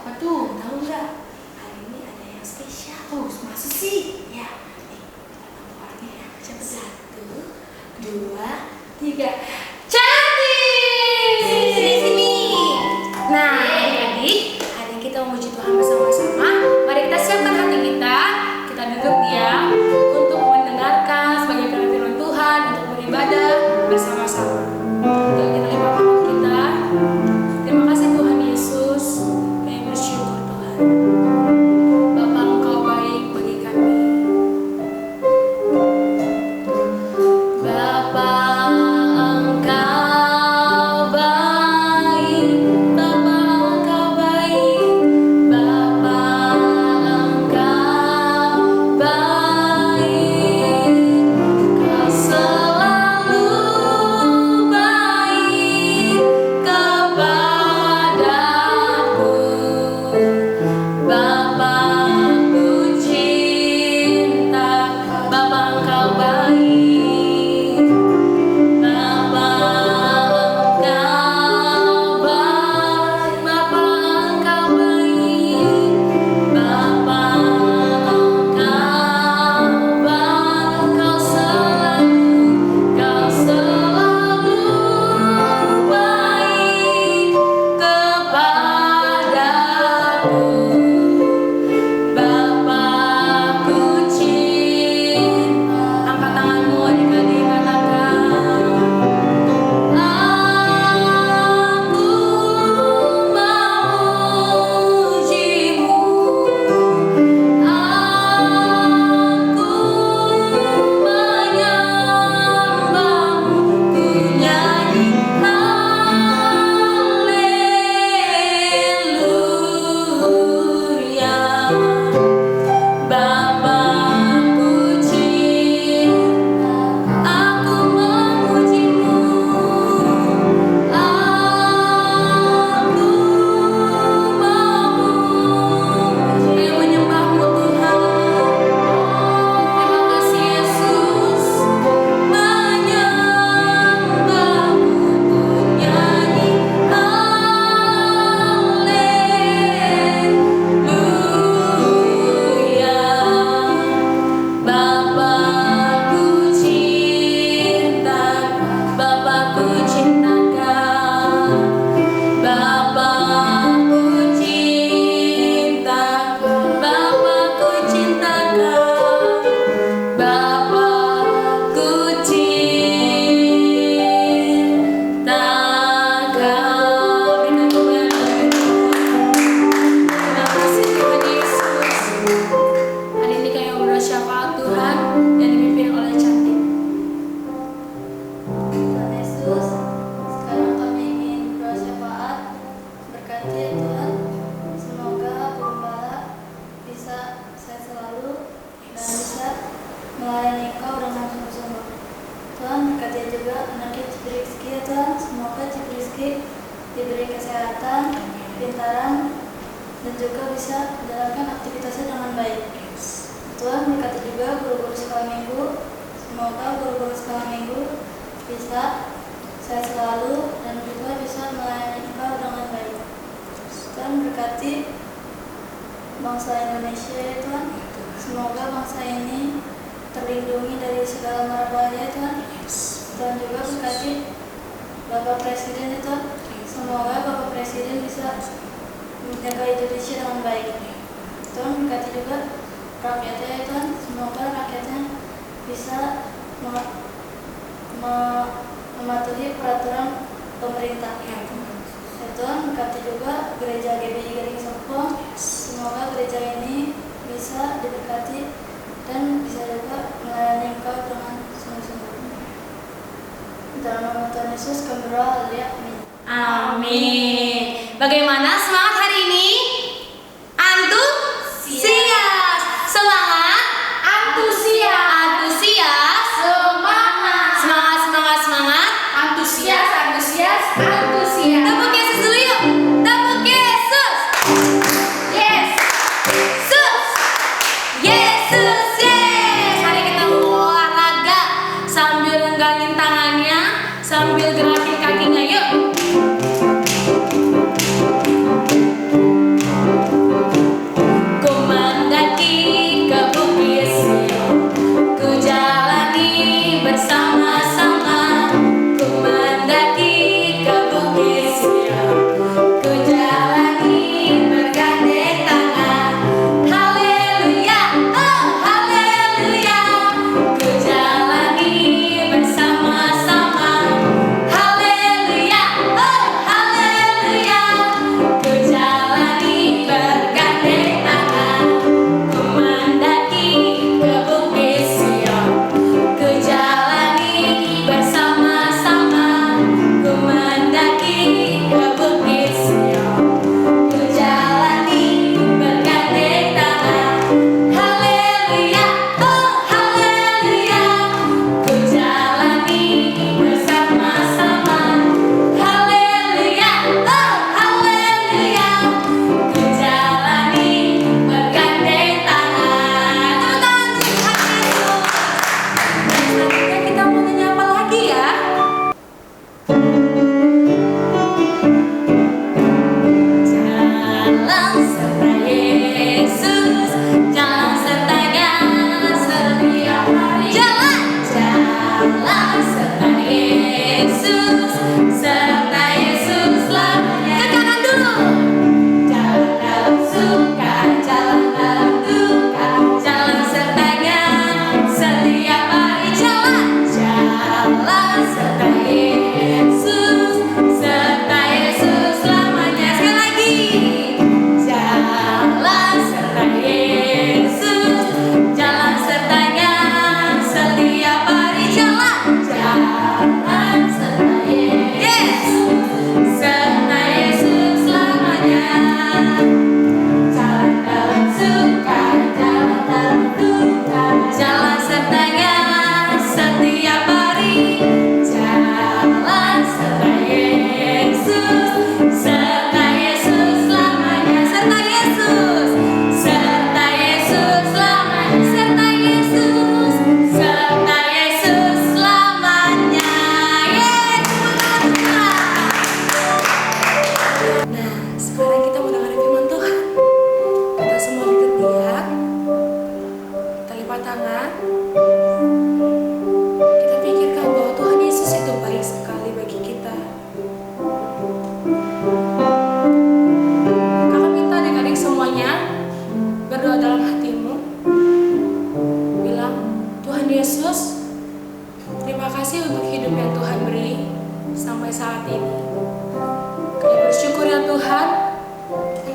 Apa tuh? Tahu nggak? Hari ini ada yang spesial. Oh, masa sih? Ya. Kita tahu orangnya ya. Coba 1, 2, 3. Cantik! Sini. Nah, adik-adik, hari ini kita memuji Tuhan bersama-sama. Mari kita siapkan hati kita. Kita duduk diam untuk mendengarkan sebagai firman Tuhan, untuk beribadah bersama-sama. Yuk kita lipat tangan kita. Terima kasih Tuhan Yesus. Kami bersyukur Tuhan. Bapa, Engkau baik bagi kami. Bapa, Engkau baik. Bapa, Engkau baik. Bapa, Engkau baik. Kau selalu baik kepadaku. Bapa, ku cinta. Bapa, Engkau baik. Bapa, Engkau baik. Bapa, Engkau baik. Bapa, Engkau baik. Kau selalu baik kepadaku. Bapa, ku cinta. Angkat tanganmu adik-adik, katakan, aku memujimu, aku menyembahmu, ku nyanyi haleluya. Bapa, ku cinta, aku memujimu, aku menyembahmu Tuhan. Terima kasih Yesus, menyembahmu, ku nyanyi haleluya. Bapa, ku cinta, Bapa, ku cintakan. Bapa, ku cinta, Bapa, ku cintakan. Bapa, ku cintakan. Berikan kemuliaan bagi Tuhan. Terima kasih Tuhan Yesus. Hari ini kami berdoa syafaat Tuhan yang dipimpin oleh Cantik. Tuhan Yesus, sekarang kami ingin berdoa syafaat. Berkati ya Tuhan, semoga Gembala bisa sehat selalu dan bisa melayani Engkau dengan sungguh-sungguh. Tuhan, berkati juga anaknya Cipi Rizky ya Tuhan, semoga Cipi Rizky diberi kesehatan, pintaran, dan juga bisa menjalankan aktivitasnya dengan baik. Tuhan, berkati juga guru-guru sekolah minggu, semoga guru-guru sekolah minggu bisa sehat selalu dan juga bisa melayani Engkau dengan baik. Tuhan, berkati bangsa Indonesia ya Tuhan, semoga bangsa ini terlindungi dari segala mara bahaya ya Tuhan. Tuhan juga berkati Bapak Presiden ya Tuhan, semoga Bapak Presiden bisa menjaga Indonesia dengan baik. Tuhan, berkati juga rakyatnya ya Tuhan, semoga rakyatnya bisa mematuhi peraturan pemerintah. Ya Tuhan, berkati juga gereja GBI Garing Serpong, semoga gereja ini bisa diberkati dan bisa juga melayani Engkau dengan sungguh-sungguh. Dalam nama Tuhan Yesus kami berdoa, haleluya, amin. Amin. Bagaimana semangat hari ini? Antusias. Semangat. Antusias. Semangat. Semangat. Antusias. Tepuk Yesus dulu yuk. Tepuk Yesus. Yes. Yesus. Hari kita mau olahraga sambil renggangin tangannya, sambil gerakin kakinya yuk.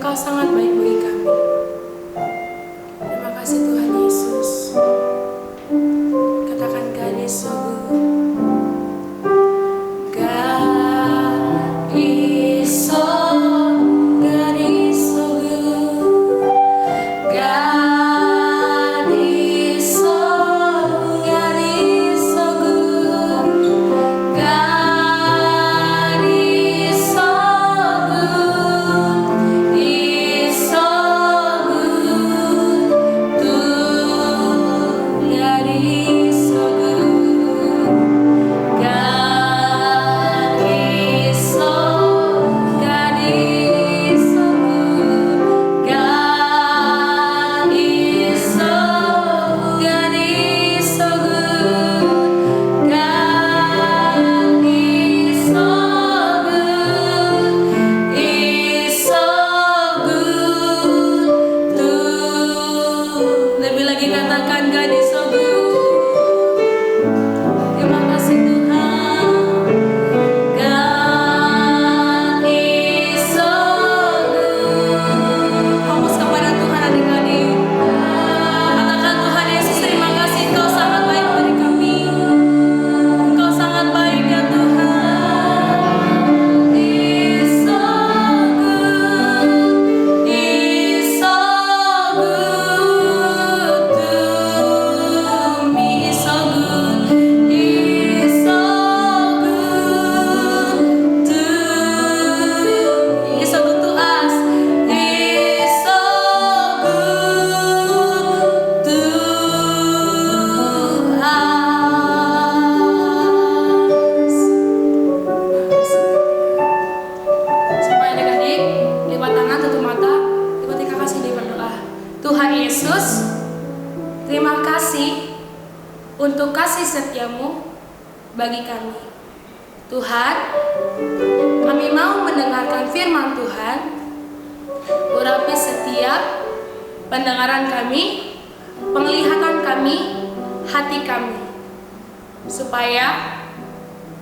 Engkau sangat baik bagi kami. Terima kasih Tuhan Yesus. Katakan God is so good. God is so, God is so good. God is so, God is so good. God is so good. Is so good to God is so good. God is so, God is so good. God is so, God is so good. God is so good, is so good to. Lebih lagi katakan God is so good. Terima kasih Tuhan. God is so good. Fokus kepada Tuhan adik-adik. Katakan Tuhan Yesus, terima kasih Engkau sangat baik bagi kami. Engkau sangat baik ya Tuhan. Is so good. Is so good to me. Is so good. Is so good to. Is so good to us. Is so good to us. Supaya adik-adik lipat tangan, tutup mata, ikuti kakak sini berdoa. Tuhan Yesus, terima kasih untuk kasih setiamu bagi kami. Tuhan, kami mau mendengarkan firman Tuhan. Urapi setiap pendengaran kami, penglihatan kami, hati kami, supaya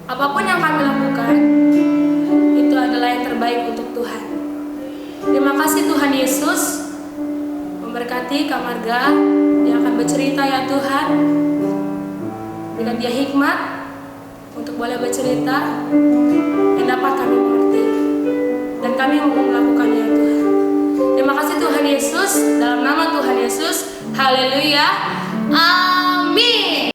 apapun yang kami lakukan itu adalah yang terbaik untuk Tuhan. Terima kasih Tuhan Yesus, memberkati Kak Marga. Dia akan bercerita ya Tuhan. Berikan dia hikmat untuk boleh bercerita yang dapat kami mengerti, dan kami mau melakukannya ya Tuhan. Terima kasih Tuhan Yesus, dalam nama Tuhan Yesus. Haleluya. Amin.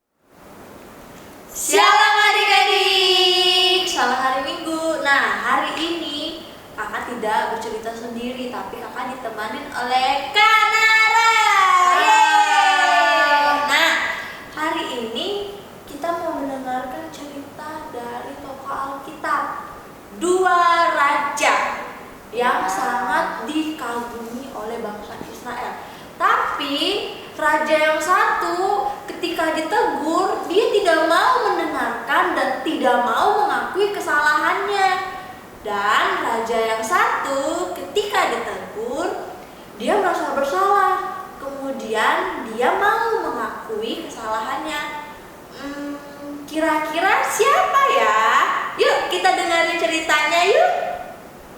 Shalom adik-adik, selamat hari Minggu. Nah, hari ini kakak tidak bercerita sendiri, tapi kakak ditemani oleh Kanara. Nah, hari ini kita mau mendengarkan cerita dari tokoh Alkitab, dua raja yang sangat dikagumi oleh bangsa Israel. Tapi raja yang satu ketika ditegur, dia tidak mau mendengarkan dan tidak mau mengakui kesalahannya. Dan raja yang satu ketika ditegur, dia merasa bersalah. Kemudian dia mau mengakui kesalahannya. Kira-kira siapa ya? Yuk kita dengerin ceritanya yuk.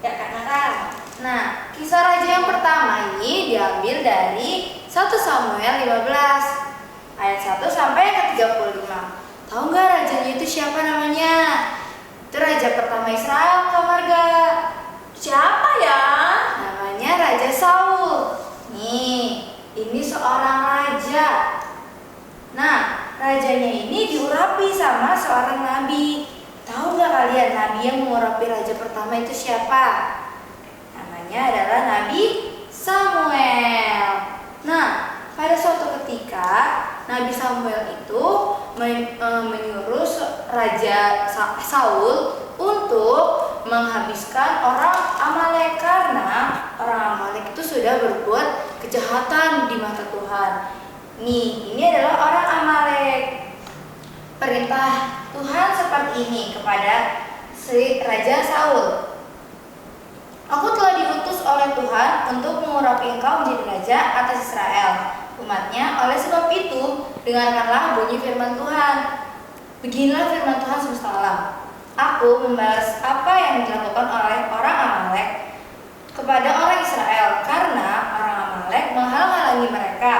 Ya Kak Nara. Nah, kisah raja yang pertama ini diambil dari 1 Samuel 15 ayat 1 sampai ke 35. Tahu nggak rajanya itu siapa namanya? Itu raja pertama Israel, Kak Marga. Siapa ya? Namanya Raja Saul. Nih, ini seorang raja. Nah, rajanya ini diurapi sama seorang nabi. Tahu nggak kalian nabi yang mengurapi raja pertama itu siapa? Namanya adalah Nabi Samuel. Nah, pada suatu ketika Nabi Samuel itu menyuruh Raja Saul untuk menghabiskan orang Amalek, karena orang Amalek itu sudah berbuat kejahatan di mata Tuhan. Nih, ini adalah orang Amalek. Perintah Tuhan seperti ini kepada si Raja Saul. Aku telah diutus oleh Tuhan untuk mengurapi engkau menjadi raja atas Israel, umatnya. Oleh sebab itu, dengarkanlah bunyi firman Tuhan. Beginilah firman Tuhan semesta alam. Aku membalas apa yang dilakukan oleh orang Amalek kepada orang Israel karena orang Amalek menghalang-halangi mereka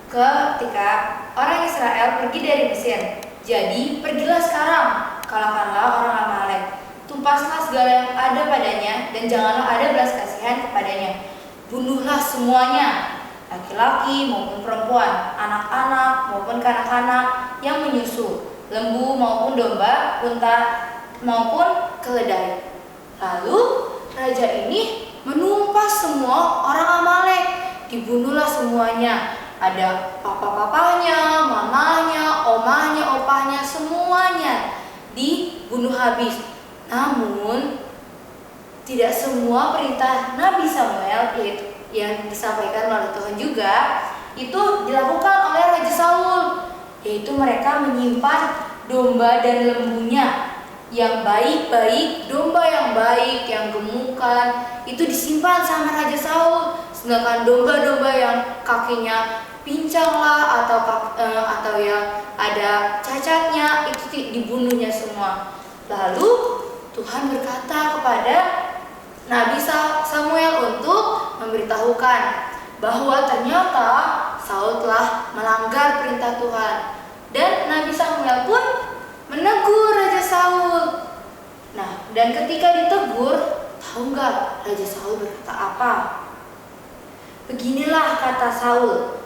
ketika orang Israel pergi dari Mesir. Jadi pergilah sekarang, kalahkanlah orang Amalek, tumpaslah segala yang ada padanya dan janganlah ada belas kasihan kepadanya. Bunuhlah semuanya, laki-laki maupun perempuan, anak-anak maupun kanak-kanak yang menyusu, lembu maupun domba, unta maupun keledai. Lalu raja ini menumpas semua orang Amalek, dibunuhlah semuanya. Ada papa-papanya, mamanya, omahnya, opahnya, semuanya dibunuh habis. Namun tidak semua perintah Nabi Samuel yaitu yang disampaikan oleh Tuhan juga itu dilakukan oleh Raja Saul, yaitu mereka menyimpan domba dan lembunya yang baik-baik, domba yang baik, yang gemukan itu disimpan sama Raja Saul, sedangkan domba-domba yang kakinya pincang lah atau yang ada cacatnya itu dibunuhnya semua. Lalu Tuhan berkata kepada Nabi Samuel untuk memberitahukan bahwa ternyata Saul telah melanggar perintah Tuhan. Dan Nabi Samuel pun menegur Raja Saul. Nah, dan ketika ditegur, tahu nggak Raja Saul berkata apa? Beginilah kata Saul,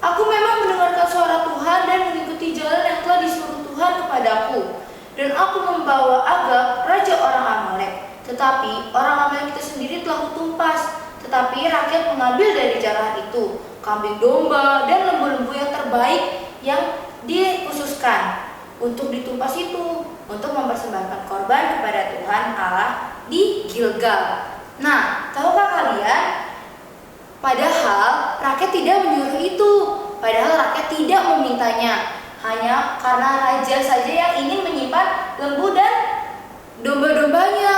aku memang mendengarkan suara Tuhan dan mengikuti jalan yang telah disuruh Tuhan kepadaku. Dan aku membawa Agag, raja orang Amalek. Tetapi orang Amalek itu sendiri telah kutumpas. Tetapi rakyat mengambil dari jalan itu kambing domba dan lembu-lembu yang terbaik yang dikhususkan untuk ditumpas itu, untuk mempersembahkan korban kepada Tuhan Allah di Gilgal. Nah, tahukah kalian? Padahal rakyat tidak menyuruh itu. Padahal rakyat tidak memintanya. Hanya karena raja saja yang ingin menyimpan lembu dan domba-dombanya.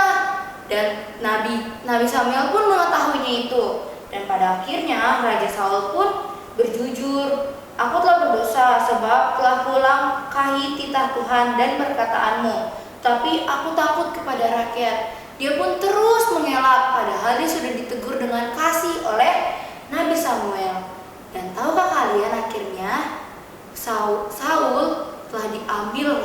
Dan Nabi Samuel pun mengetahuinya itu. Dan pada akhirnya Raja Saul pun berjujur, aku telah berdosa sebab telah kulangkahi titah Tuhan dan perkataanmu. Tapi aku takut kepada rakyat. Dia pun terus mengelak padahal dia sudah ditegur dengan kasih oleh Nabi Samuel. Dan tahukah kalian akhirnya Saul telah diambil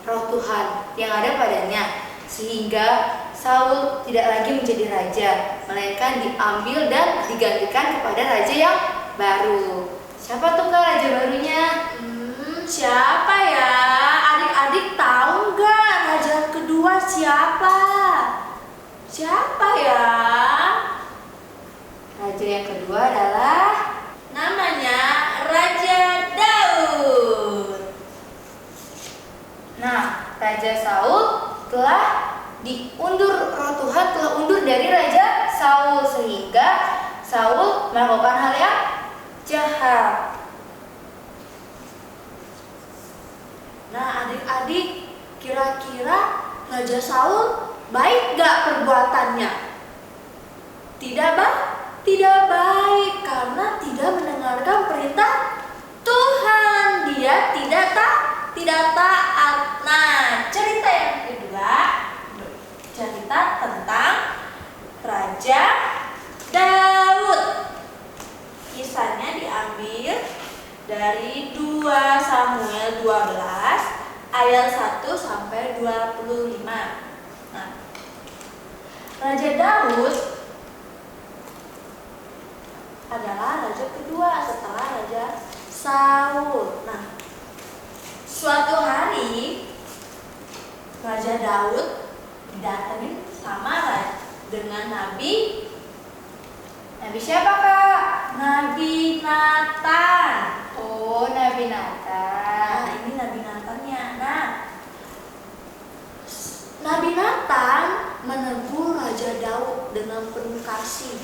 roh Tuhan yang ada padanya, sehingga Saul tidak lagi menjadi raja, melainkan diambil dan digantikan kepada raja yang baru. Siapa tuh kak raja barunya? Siapa ya? Adik-adik tahu nggak raja kedua siapa? Siapa ya? Raja yang kedua adalah namanya Raja Daud. Nah, Raja Saul telah diundur, roh Tuhan telah undur dari Raja Saul sehingga Saul melakukan hal yang jahat. Nah, adik-adik, kira-kira Raja Saul baik gak perbuatannya? Tidak baik karena tidak mendengarkan perintah Tuhan. Dia tidak taat. Nah, cerita yang kedua, cerita tentang Raja Daud. Kisahnya diambil dari 2 Samuel 12 ayat 1 sampai 25. Nah, Raja Daud adalah raja kedua setelah Raja Saul. Nah, suatu hari Raja Daud didatengin dengan Nabi siapa kak? Nabi Nathan. Oh, Nabi Nathan. Nah, ini Nabi Nathannya. Nah, Nabi Nathan menegur Raja Daud dengan penuh kasih.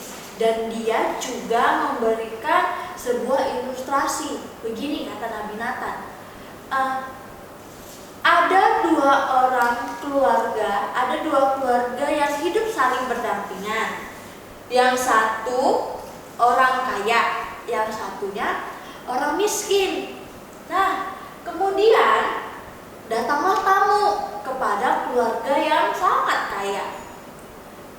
Dan dia juga memberikan sebuah ilustrasi. Begini kata Nabi Nathan, ada dua keluarga yang hidup saling berdampingan. Yang satu orang kaya, yang satunya orang miskin. Nah, kemudian datanglah tamu kepada keluarga yang sangat kaya.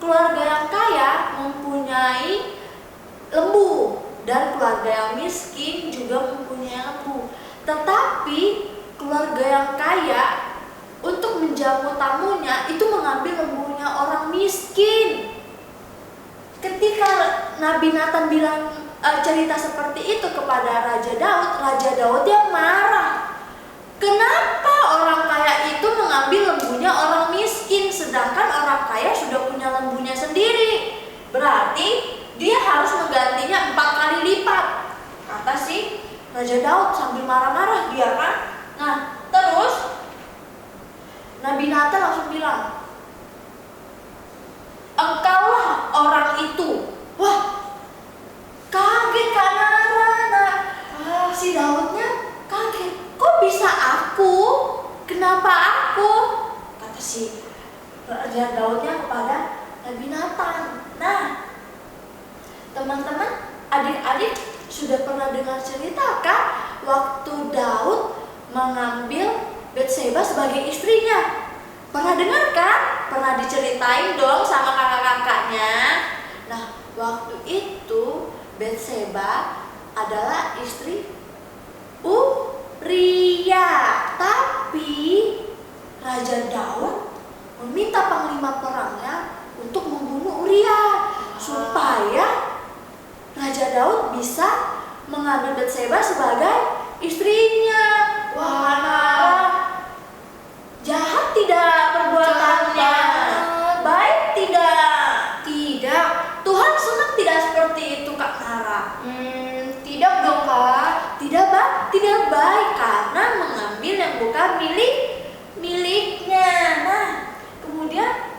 keluarga yang kaya mempunyai lembu dan keluarga yang miskin juga mempunyai lembu. Tetapi keluarga yang kaya untuk menjamu tamunya itu mengambil lembunya orang miskin. Ketika Nabi Nathan bilang cerita seperti itu kepada Raja Daud yang marah. Kenapa orang kaya itu mengambil lembunya orang miskin, sedangkan orang kaya sudah punya lembunya sendiri? Berarti dia harus menggantinya 4 kali lipat, kata si Raja Daud sambil marah-marah dia kan. Nah, terus Nabi Nathan langsung bilang, engkaulah orang itu. Wah, kaget Kak Nara. Nah, si Daudnya kaget. Kok bisa aku? Kenapa aku? Kata si Raja Daudnya kepada Nabi Nathan. Nah, teman-teman, adik-adik sudah pernah dengar cerita kan waktu Daud mengambil Batseba sebagai istrinya? Pernah dengar kan? Pernah diceritain dong sama kakak-kakaknya. Nah, waktu itu Batseba adalah istri Uria. Tapi Raja Daud meminta panglima perangnya untuk membunuh Uria supaya Raja Daud bisa mengambil Batseba sebagai istrinya. Wah, jahat tidak perbuatannya? Baik tidak? Tidak. Tuhan senang tidak seperti itu Kak Nara? Tidak dong Kak. Tidak baik karena mengambil yang bukan miliknya. Nah, kemudian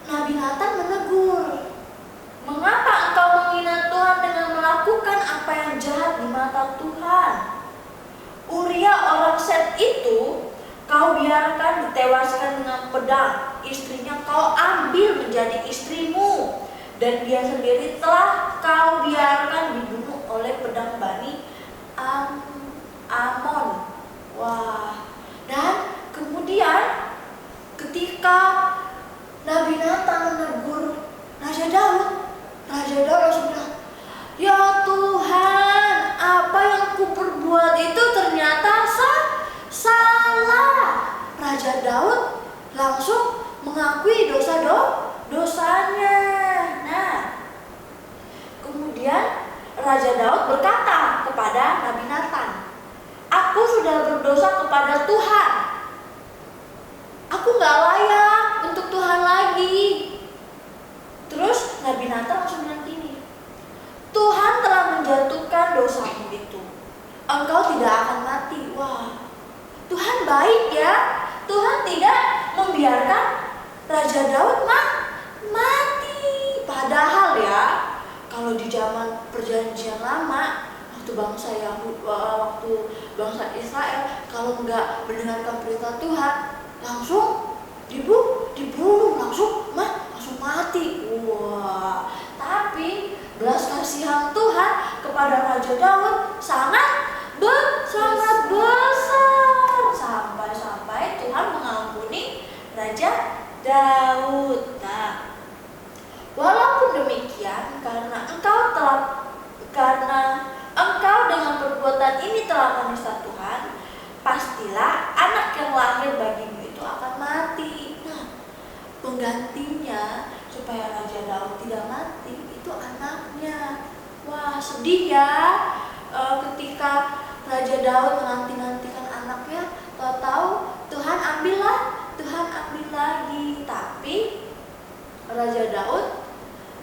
Nabi Nathan menegur, mengapa engkau menghina Tuhan dengan melakukan apa yang jahat di mata Tuhan? Uria orang Set itu kau biarkan ditewaskan dengan pedang, istrinya kau ambil menjadi istrimu, dan dia sendiri telah kau biarkan dibunuh oleh pedang Bani Amon. Wah, dan kemudian ketika Nabi Nathan menegur Raja Daud langsung bilang, ya Tuhan, apa yang kuperbuat itu ternyata salah. Raja Daud langsung mengakui dosanya. Nah, kemudian Raja Daud berkata kepada Nabi Nathan, aku sudah berdosa kepada Tuhan. Aku gak layak untuk Tuhan lagi. Terus Nabi Nathan langsung bilang gini, Tuhan telah menjatuhkan dosamu itu, engkau tidak akan mati. Wah, Tuhan baik ya. Tuhan tidak membiarkan Raja Daud mati. Padahal ya, kalau di zaman perjanjian lama, waktu bangsa Israel kalau nggak mendengarkan perintah Tuhan, langsung dibunuh, langsung mati. Wah, tapi belas kasihan Tuhan kepada Raja Daud sangat besar, sampai Tuhan mengampuni Raja Daud. Nah, walaupun demikian, karena engkau dengan perbuatan ini telah menista Tuhan, pastilah anak yang lahir bagimu itu akan mati. Nah, penggantinya supaya Raja Daud tidak mati itu anaknya. Wah, sedih ya. Ketika Raja Daud menanti-nantikan anaknya, tahu-tahu Tuhan ambil lagi. Tapi Raja Daud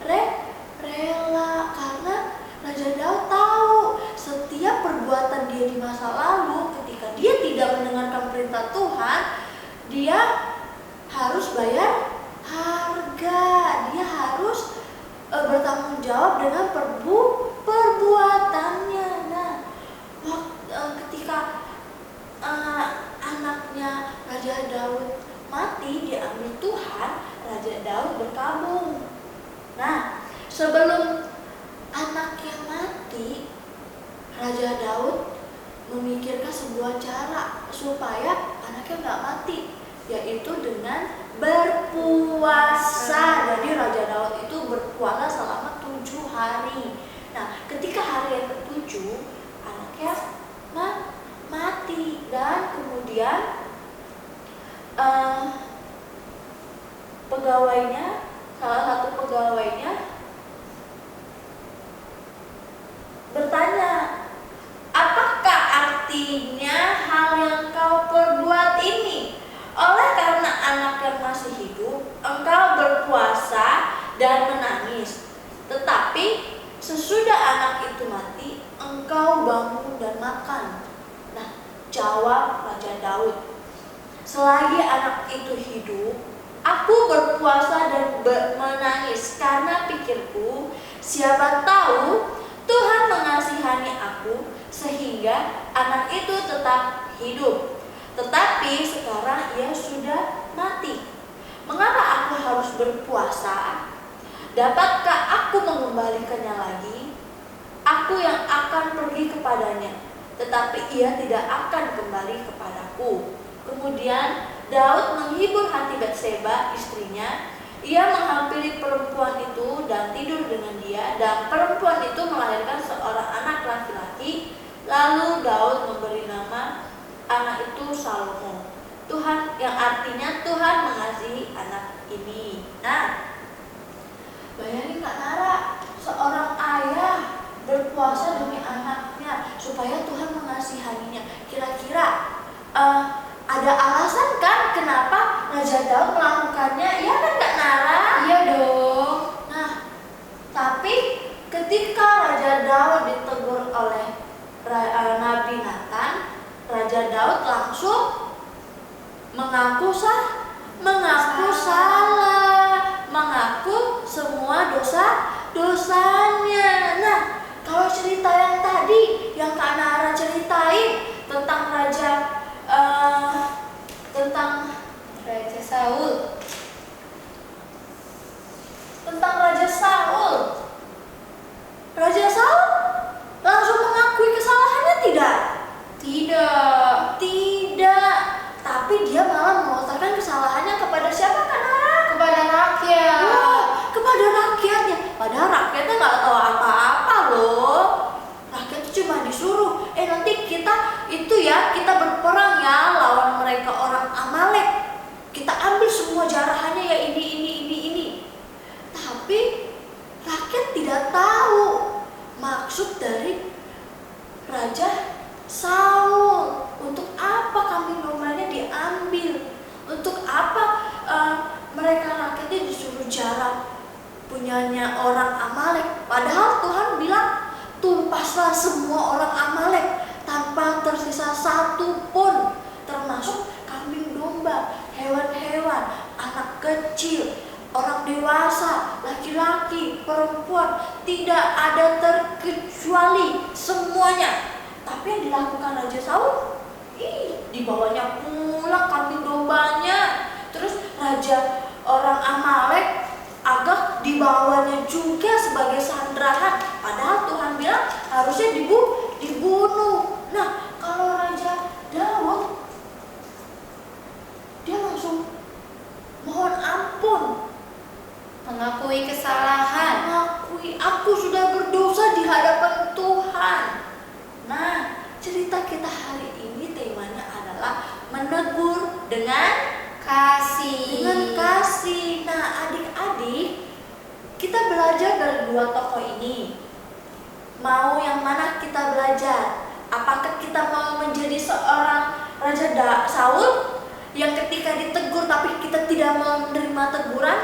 rela karena Raja Daud tahu setiap perbuatan dia di masa lalu, ketika dia tidak mendengarkan perintah Tuhan, dia harus bayar harga. Dia harus bertanggung jawab dengan perbuatannya. Nah, ketika anaknya Raja Daud mati diambil Tuhan, Raja Daud berkabung. Nah, sebelum anaknya mati, Raja Daud memikirkan sebuah cara supaya anaknya nggak mati, yaitu dengan berpuasa. Jadi Raja Daud itu berpuasa selama 7 hari. Nah, ketika hari yang ke-7 anaknya mati, dan kemudian salah satu pegawainya bertanya, apakah artinya hal yang kau perbuat ini? Oleh karena anak yang masih hidup, engkau berpuasa dan menangis. Tetapi sesudah anak itu mati, engkau bangun dan makan. Nah, jawab Raja Daud, selagi anak itu hidup, aku berpuasa dan menangis karena pikirku, siapa tahu Tuhan mengasihani aku sehingga anak itu tetap hidup. Tetapi sekarang ia sudah mati. Mengapa aku harus berpuasa? Dapatkah aku mengembalikannya lagi? Aku yang akan pergi kepadanya, tetapi ia tidak akan kembali kepadaku. Kemudian Daud menghibur hati Batseba istrinya. Ia menghampiri perempuan itu dan tidur dengan dia, dan perempuan itu melahirkan seorang anak laki-laki. Lalu Daud memberi nama anak itu Salomo, Tuhan, yang artinya Tuhan mengasihi anak ini. Nah, bayangin Kak Nara, seorang ayah berpuasa demi anaknya supaya Tuhan mengasihaninya. Kira-kira ada alasan kan kenapa Raja Daud melakukannya? Iya kan Kak Nara? Iya dong. Nah, tapi ketika Raja Daud ditegur oleh Nabi Nathan, Raja Daud langsung mengaku salah, mengaku semua dosanya. Nah, kalau cerita yang tadi yang Kak Nara ceritain tentang Raja Saul langsung mengakui kesalahannya tidak? Tidak, tapi dia malah melontarkan kesalahannya kepada siapa Kak Nara? Kepada rakyat. Wah, kepada rakyatnya. Padahal rakyatnya nggak tahu apa-apa loh. Rakyat itu cuma disuruh, nanti kita berperang ya lawan mereka orang Amalek. Kita ambil semua jarahannya ya ini. Tapi rakyat tidak tahu maksud dari Raja Saul. Untuk apa kambing dombanya diambil? Untuk apa mereka rakyatnya disuruh jarah punyanya orang Amalek? Padahal Tuhan bilang, tumpaslah semua orang Amalek tanpa tersisa satu pun, termasuk kambing domba, hewan-hewan, anak kecil, orang dewasa, laki-laki, perempuan, tidak ada terkecuali, semuanya. Tapi yang dilakukan Raja Saul, dibawanya pulang kambing dombanya. Terus Raja orang Amalek Agag dibawanya juga sebagai sandrahan. Padahal Tuhan bilang harusnya dibunuh. Nah, kalau Raja Daud, dia langsung mohon ampun, Mengakui kesalahan. mengakui, aku sudah berdosa di hadapan Tuhan. Nah, cerita kita hari ini temanya adalah menegur dengan Kasih. Nah, adik-adik, kita belajar dari dua tokoh ini. Mau yang mana kita belajar? Apakah kita mau menjadi seorang Raja Saul yang ketika ditegur tapi kita tidak mau menerima teguran?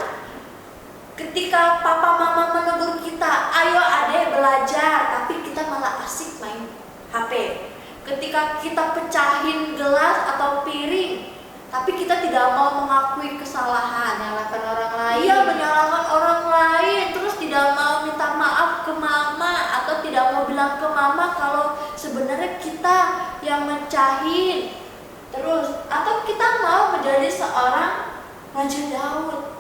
Ketika papa mama menegur kita, ayo adek belajar, tapi kita malah asik main HP. Ketika kita pecahin gelas atau piring, tapi kita tidak mau mengakui kesalahan, Menyalahkan orang lain. Iya, menyalahkan orang lain, terus tidak mau minta maaf ke mama atau tidak mau bilang ke mama kalau sebenarnya kita yang mecahin. Terus atau kita mau menjadi seorang Raja Daud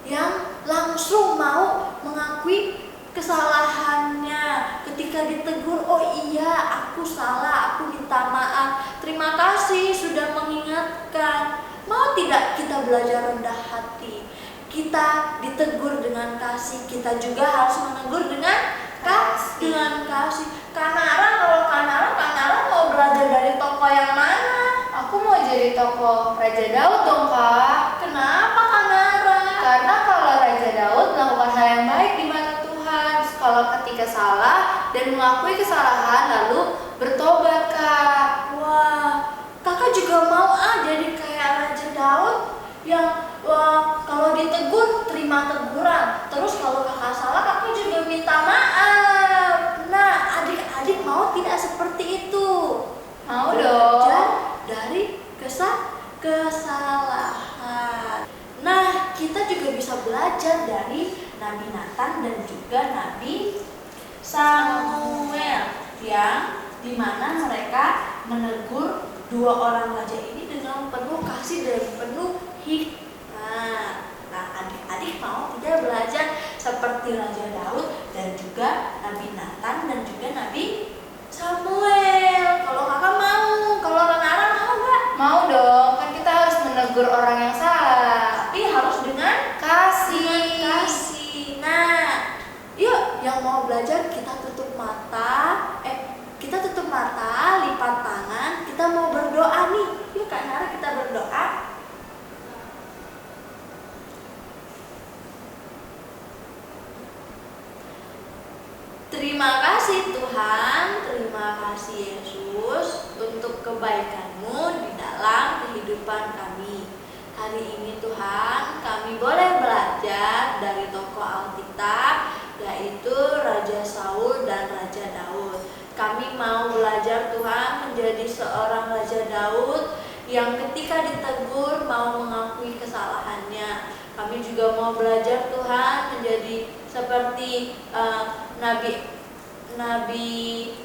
yang langsung mau mengakui kesalahannya. Ketika ditegur, oh iya aku salah, aku minta maaf, terima kasih sudah mengingatkan. Mau tidak kita belajar rendah hati? Kita ditegur dengan kasih, kita juga harus menegur dengan kasih. Kalau Kanara mau belajar dari tokoh yang mana? Aku mau jadi tokoh Raja Daud dong, Kak. Kenapa Kanara? Karena kalau Raja Daud melakukan hal yang baik di mata Tuhan, kalau ketika salah dan mengakui kesalahan lalu bertobat, Kak. Wah, kakak juga mau jadi kayak Raja Daud yang kalau ditegur terima teguran. Terus kalau kakak salah kakak juga minta maaf. Nah, adik-adik mau tidak seperti itu? Mau Belajar dong. dari kesalahan. Nah, kita juga bisa belajar dari Nabi Nathan dan juga Nabi Samuel yang dimana mereka menegur dua orang raja ini dengan penuh kasih dan penuh hikmah. Nah, adik-adik mau tidak belajar seperti Raja Daud dan juga Nabi Nathan dan juga Nabi Samuel? Kalau kakak mau, kalau Nara mau nggak? Mau dong, kan kita harus menegur orang yang salah. Tapi harus dengan Kasih. Nah, yuk yang mau belajar kita tutup mata, lipat tangan, kita mau berdoa nih. Yuk Kak Nara kita berdoa. Terima kasih Tuhan, terima kasih Yesus untuk kebaikan-Mu di dalam kehidupan kami. Hari ini Tuhan, kami boleh belajar dari tokoh Alkitab, yaitu Raja Saul dan Raja Daud. Kami mau belajar Tuhan menjadi seorang Raja Daud yang ketika ditegur mau mengakui kesalahannya. Kami juga mau belajar Tuhan menjadi seperti Nabi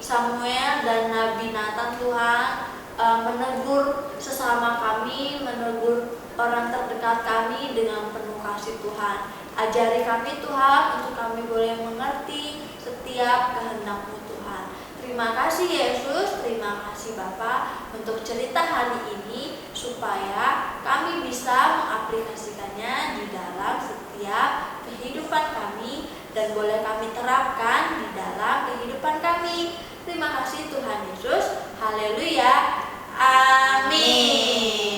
Samuel dan Nabi Nathan Tuhan, menegur sesama kami, menegur orang terdekat kami dengan penuh kasih Tuhan. Ajari kami Tuhan untuk kami boleh mengerti setiap kehendak-Mu Tuhan. Terima kasih Yesus, terima kasih Bapa untuk cerita hari ini supaya kami bisa mengaplikasikannya di dalam setiap kehidupan kami dan boleh kami terapkan di dalam kehidupan kami. Terima kasih Tuhan Yesus. Haleluya. Amin.